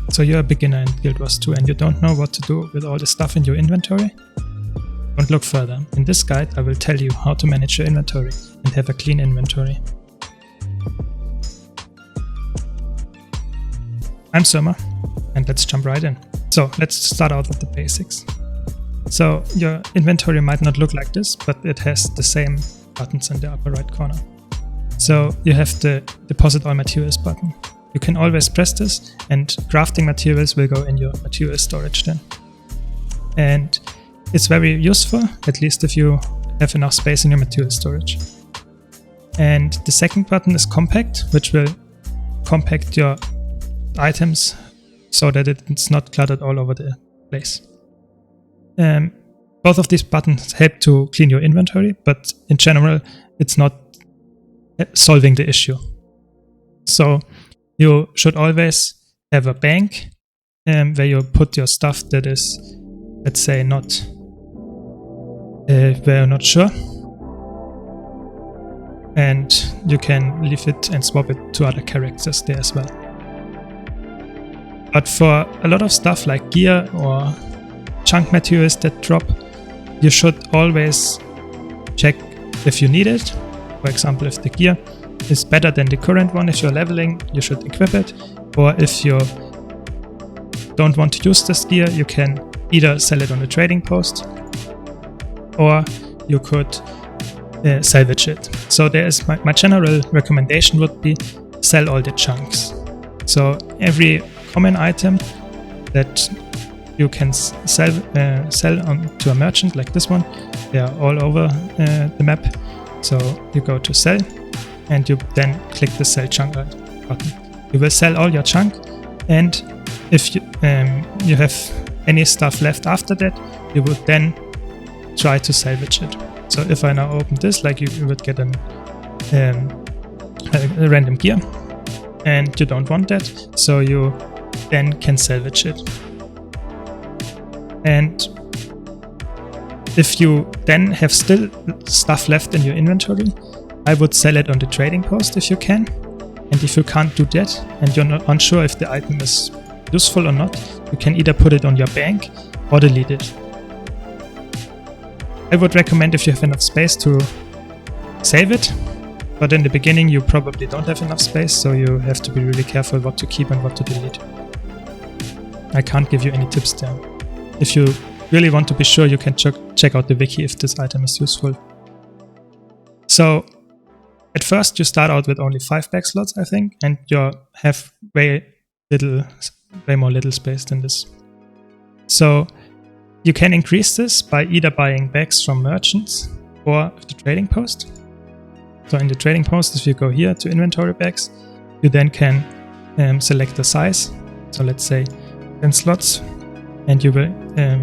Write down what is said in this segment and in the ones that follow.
So you're a beginner in Guild Wars 2 and you don't know what to do with all the stuff in your inventory? Don't look further. In this guide I will tell you how to manage your inventory and have a clean inventory. I'm Surma, and let's jump right in. So let's start out with the basics. So your inventory might not look like this, but it has the same buttons in the upper right corner. So you have the deposit all materials button. You can always press this and crafting materials will go in your material storage then. And it's very useful, at least if you have enough space in your material storage. And the second button is compact, which will compact your items so that it's not cluttered all over the place. Both of these buttons help to clean your inventory, but in general it's not solving the issue. So you should always have a bank where you put your stuff that is, let's say, not where you're not sure, and you can leave it and swap it to other characters there as well. But for a lot of stuff like gear or chunk materials that drop, you should always check if you need it. For example, if the gear is better than the current one, if you're leveling, you should equip it. Or if you don't want to use this gear, you can either sell it on the trading post or you could salvage it. So there is my general recommendation would be sell all the chunks. So every common item that you can sell on to a merchant like this one, they are all over the map. So you go to sell and you then click the sell chunk button. You will sell all your chunk, and if you have any stuff left after that, you would then try to salvage it. So if I now open this, like you would get a random gear, and you don't want that, so you then can salvage it. And if you then have still stuff left in your inventory, I would sell it on the trading post if you can. And if you can't do that and you're not unsure if the item is useful or not, you can either put it on your bank or delete it. I would recommend, if you have enough space, to save it, but in the beginning you probably don't have enough space, so you have to be really careful what to keep and what to delete. I can't give you any tips there. If you really want to be sure, you can check out the wiki if this item is useful. So at first you start out with only 5 back slots, I think, and you have way more little space than this. So you can increase this by either buying bags from merchants or the trading post. So in the trading post, if you go here to inventory bags, you then can select the size. So let's say 10 slots, and you will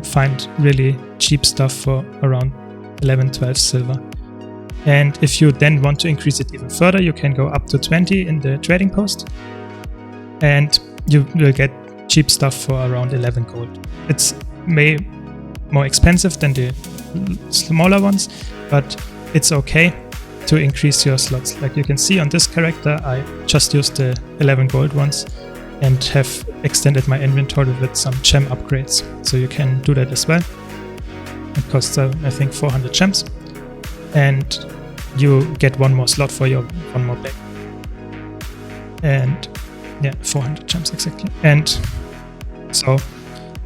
find really cheap stuff for around 11-12 silver. And if you then want to increase it even further, you can go up to 20 in the trading post, and you will get cheap stuff for around 11 gold. It's more expensive than the smaller ones, but it's okay to increase your slots. Like you can see on this character, I just used the 11 gold ones and have extended my inventory with some gem upgrades. So you can do that as well. It costs, I think, 400 gems. And you get one more slot for your one more bag. And yeah, 400 gems exactly. And so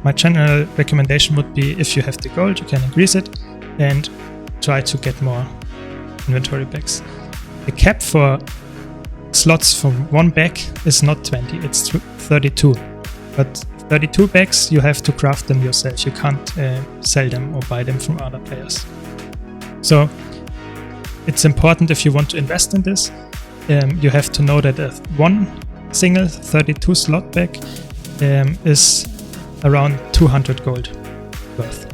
my general recommendation would be, if you have the gold, you can increase it and try to get more inventory bags. The cap for slots for one bag is not 20, it's 32. But 32 bags, you have to craft them yourself. You can't sell them or buy them from other players. So it's important, if you want to invest in this, you have to know that one single 32 slot bag is around 200 gold worth.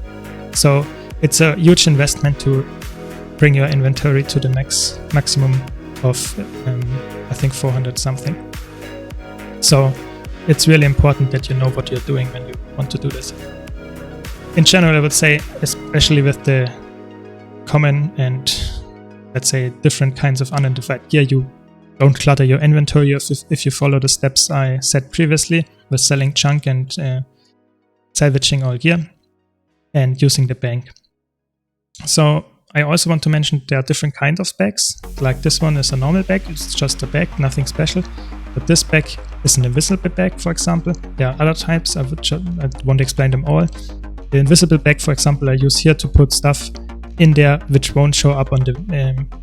So it's a huge investment to bring your inventory to the maximum of I think 400 something. So it's really important that you know what you're doing when you want to do this. In general, I would say, especially with the common and, let's say, different kinds of unidentified gear, you don't clutter your inventory if you follow the steps I said previously with selling junk and salvaging all gear and using the bank. So I also want to mention there are different kinds of bags. Like this one is a normal bag, it's just a bag, nothing special. But this bag is an invisible bag, for example. There are other types, I won't explain them all. The invisible bag, for example, I use here to put stuff in there which won't show up on the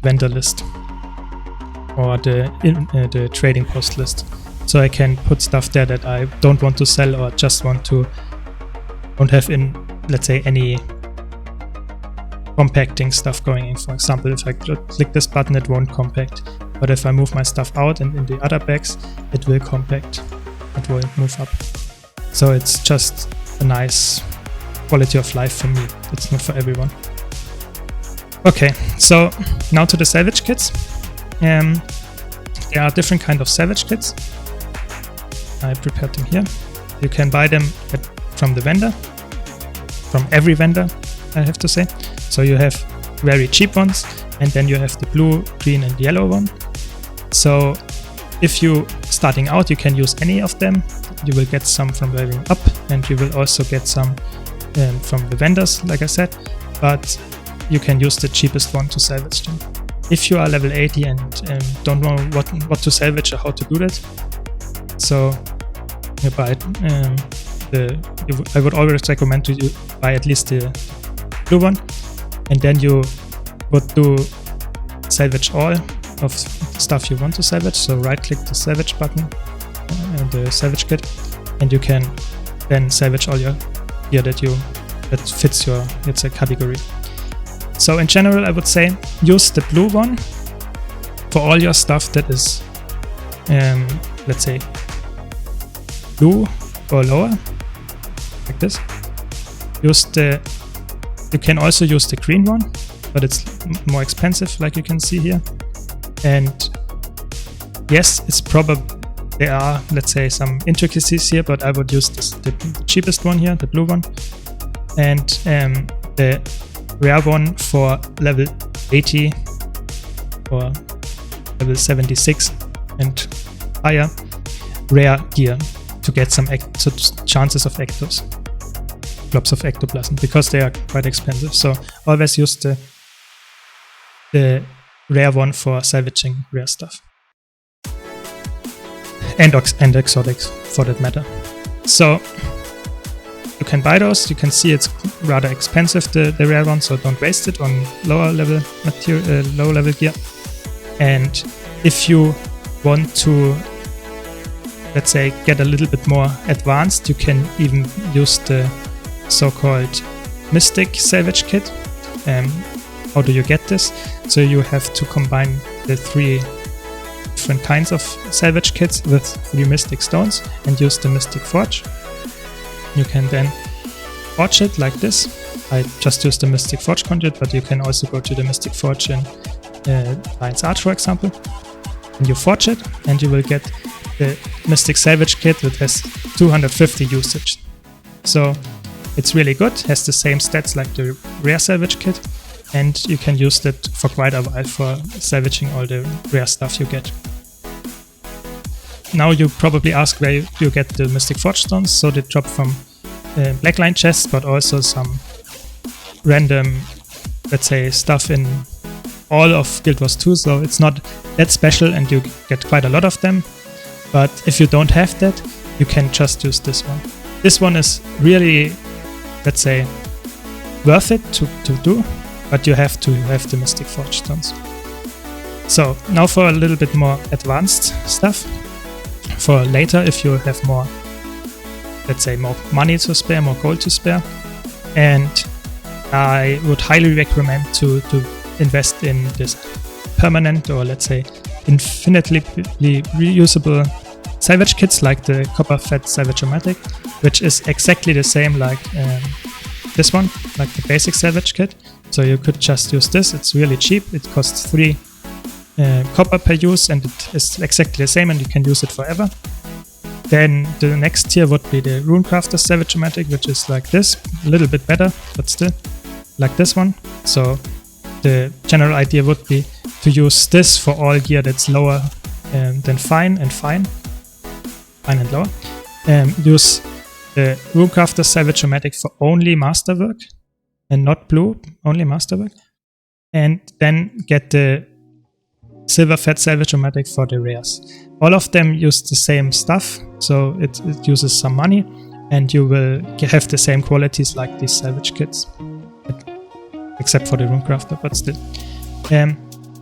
vendor list or the trading post list. So I can put stuff there that I don't want to sell or just don't have in, let's say, any compacting stuff going in. For example, if I click this button, it won't compact. But if I move my stuff out and in the other bags, it will compact. It will move up. So it's just a nice quality of life for me. It's not for everyone. Okay, so now to the salvage kits. There are different kind of salvage kits. I prepared them here. You can buy them from the vendor, from every vendor, I have to say. So you have very cheap ones, and then you have the blue, green, and yellow one. So if you starting out, you can use any of them. You will get some from leveling up, and you will also get some from the vendors, like I said. But you can use the cheapest one to salvage them. If you are level 80 and don't know what to salvage or how to do that, so you buy I would always recommend to you buy at least the blue one, and then you would do salvage all of the stuff you want to salvage. So right click the salvage button and the salvage kit, and you can then salvage all your gear that fits your, let's say, category. So in general, I would say use the blue one for all your stuff that is, let's say, blue or lower, like this. You can also use the green one, but it's more expensive, like you can see here. And yes, it's probably, there are, let's say, some intricacies here, but I would use the cheapest one here, the blue one. And the rare one for level 80 or level 76 and higher rare gear to get some chances of ectos, globs of ectoplasm, because they are quite expensive. So always use the rare one for salvaging rare stuff. And exotics, for that matter. So you can buy those. You can see it's rather expensive, the rare one, so don't waste it on lower level material, low level gear. And if you want to, let's say, get a little bit more advanced, you can even use the so-called Mystic Salvage Kit. How do you get this? So you have to combine the 3 different kinds of salvage kits with 3 Mystic Stones and use the Mystic Forge. You can then forge it like this. I just used the Mystic Forge conduit, but you can also go to the Mystic Forge in Lion's Arch, for example. And you forge it, and you will get the Mystic Salvage Kit that has 250 usage. So it's really good, has the same stats like the rare salvage kit, and you can use that for quite a while for salvaging all the rare stuff you get. Now you probably ask where you get the Mystic Forge Stones. So they drop from Blackline chests, but also some random, let's say, stuff in all of Guild Wars 2, so it's not that special and you get quite a lot of them. But if you don't have that, you can just use this one. This one is really, let's say, worth it to do, but you have to have the Mystic Forge Stones. So now for a little bit more advanced stuff. For later, if you have more, let's say, more money to spare, more gold to spare. And I would highly recommend to invest in this permanent, or let's say infinitely reusable salvage kits like the Copper Fed Salvage-O-Matic, which is exactly the same like this one, like the basic salvage kit. So you could just use this. It's really cheap. It costs 3 copper per use, and it is exactly the same, and you can use it forever. Then the next tier would be the Runecrafter Salvage-O-Matic, which is like this, a little bit better, but still like this one. So the general idea would be to use this for all gear that's lower then fine and lower. Use the Runecrafter Salvage for only masterwork and not blue, only masterwork. And then get the Silver Fat Salvage for the rares. All of them use the same stuff, so it uses some money, and you will have the same qualities like these Salvage kits, except for the Runecrafter, but still.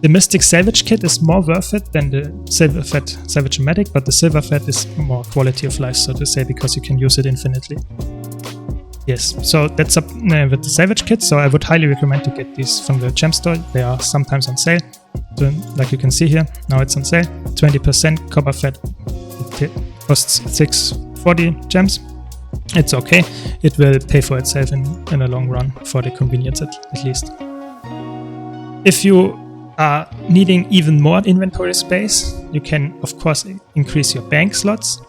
The Mystic Salvage kit is more worth it than the Silver Fat Salvage, but the Silver Fat is more quality of life, so to say, because you can use it infinitely. Yes, so that's up with the Salvage kit, so I would highly recommend to get these from the gem store. They are sometimes on sale, so, like you can see here, now it's on sale. 20% copper fat, it costs 640 gems. It's okay, it will pay for itself in a long run, for the convenience at least. If you are needing even more inventory space, you can of course increase your bank slots,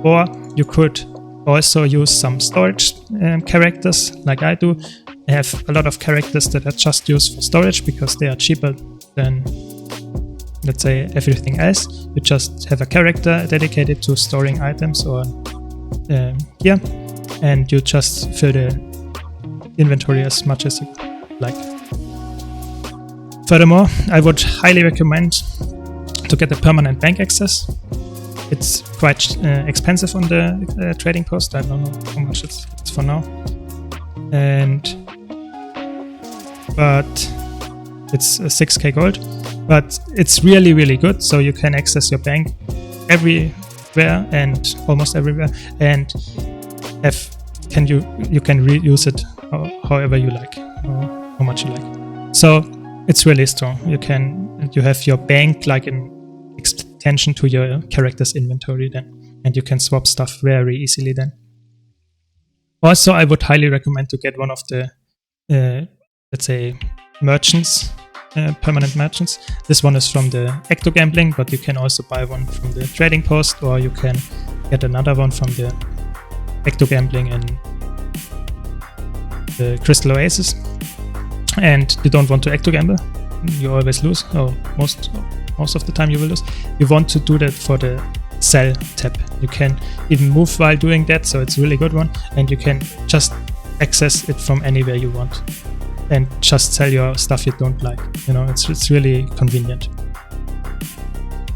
or you could also use some storage characters like I do. I have a lot of characters that are just used for storage because they are cheaper than, let's say, everything else. You just have a character dedicated to storing items or gear, and you just fill the inventory as much as you like. Furthermore, I would highly recommend to get a permanent bank access. It's quite expensive on the trading post. I don't know how much it's for now, but it's 6k gold. But it's really, really good. So you can access your bank everywhere and almost everywhere, and you can reuse it however you like, or how much you like. So it's really strong. You have your bank like an extension to your character's inventory then, and you can swap stuff very easily then. Also, I would highly recommend to get one of the let's say merchants, permanent merchants. This one is from the Ecto Gambling, but you can also buy one from the trading post, or you can get another one from the Ecto Gambling and the Crystal Oasis. And you don't want to Ecto Gamble, you always lose, or most of the time you will lose. You want to do that for the sell tab. You can even move while doing that, so it's a really good one, and you can just access it from anywhere you want and just sell your stuff you don't like. You know, it's really convenient.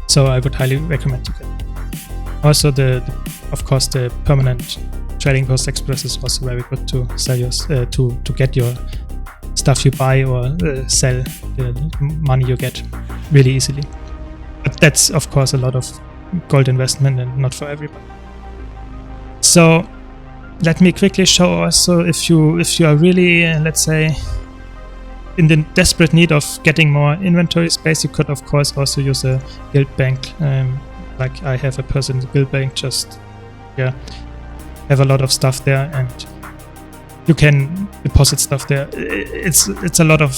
So I would highly recommend to get. Also, of course, the permanent trading post express is also very good to sell your to get your stuff you buy or sell the money you get really easily. But that's of course a lot of gold investment and not for everybody. So let me quickly show also, if you are really let's say in the desperate need of getting more inventory space, you could of course also use a guild bank. Like I have a personal guild bank, just have a lot of stuff there, and you can deposit stuff there. It's a lot of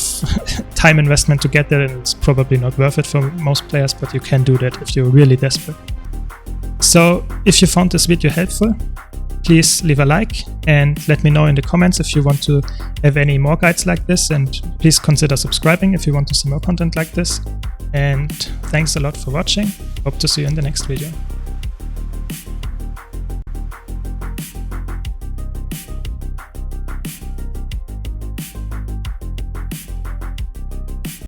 time investment to get there, and it's probably not worth it for most players, but you can do that if you're really desperate. So if you found this video helpful, please leave a like and let me know in the comments if you want to have any more guides like this, and please consider subscribing if you want to see more content like this. And thanks a lot for watching. Hope to see you in the next video.